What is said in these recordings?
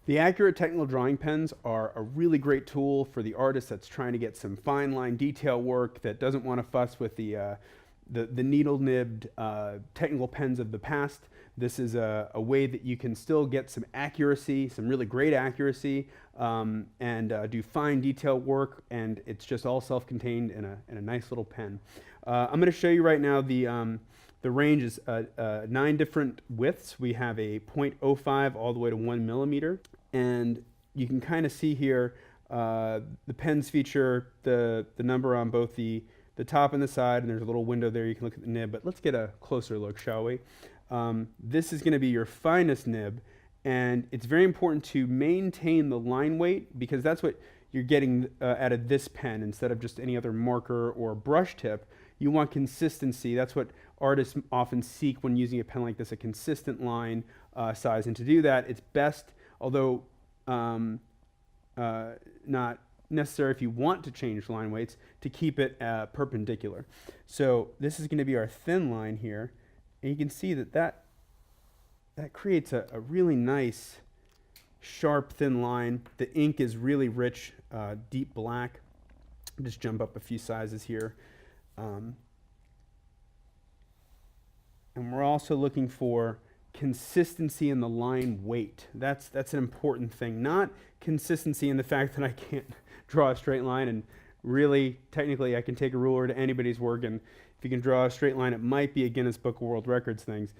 The Acurit technical drawing pens are a really great tool for the artist that's trying to get some fine line detail work, that doesn't want to fuss with the needle nibbed technical pens of the past. This is a way that you can still get some accuracy, some really great accuracy, and do fine detail work, and it's just all self-contained in a nice little pen. I'm going to show you right now the range is 9 different widths. We have a 0.05 all the way to 1 millimeter. And you can kind of see here the pens feature the number on both the top and the side, and there's a little window there you can look at the nib. But let's get a closer look, shall we? This is going to be your finest nib, and it's very important to maintain the line weight, because that's what you're getting out of this pen instead of just any other marker or brush tip. You want consistency. That's what artists often seek when using a pen like this, a consistent line size. And to do that, it's best, although not necessary if you want to change line weights, to keep it perpendicular. So this is going to be our thin line here, and you can see that creates a really nice, sharp, thin line. The ink is really rich, deep black. Just jump up a few sizes here. And we're also looking for consistency in the line weight. That's an important thing. Not consistency in the fact that I can't draw a straight line, and really, technically, I can take a ruler to anybody's work, and if you can draw a straight line, it might be a Guinness Book of World Records things.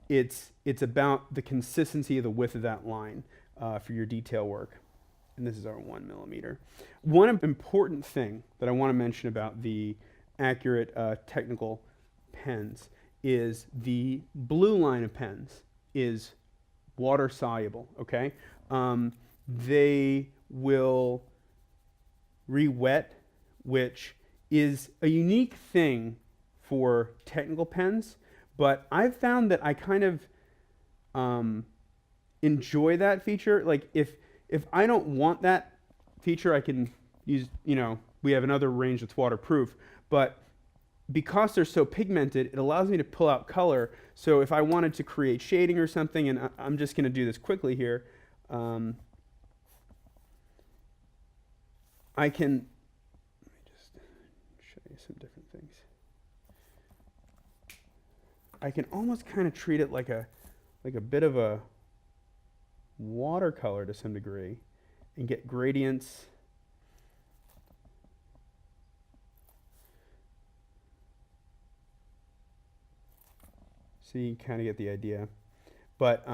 It's about the consistency of the width of that line for your detail work. And this is our 1 millimeter. One important thing that I want to mention about the Acurit technical pens is the blue line of pens is water soluble, okay? They will re-wet, which is a unique thing for technical pens, but I've found that I kind of enjoy that feature. Like if I don't want that feature, I can use, we have another range that's waterproof, but because they're so pigmented, it allows me to pull out color. So if I wanted to create shading or something, and I'm just going to do this quickly here, I can, let me just show you some different things. I can almost kind of treat it like a bit of a watercolor to some degree, and get gradients. So you kind of get the idea. But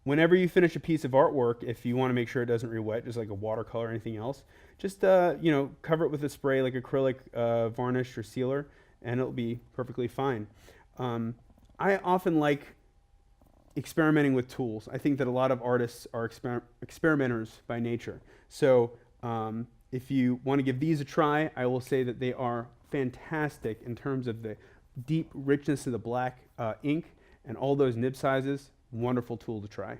whenever you finish a piece of artwork, if you want to make sure it doesn't re-wet, just like a watercolor or anything else, just cover it with a spray like acrylic varnish or sealer, and it'll be perfectly fine. I often like experimenting with tools. I think that a lot of artists are experimenters by nature. So if you want to give these a try, I will say that they are fantastic in terms of the deep richness of the black ink and all those nib sizes. Wonderful tool to try.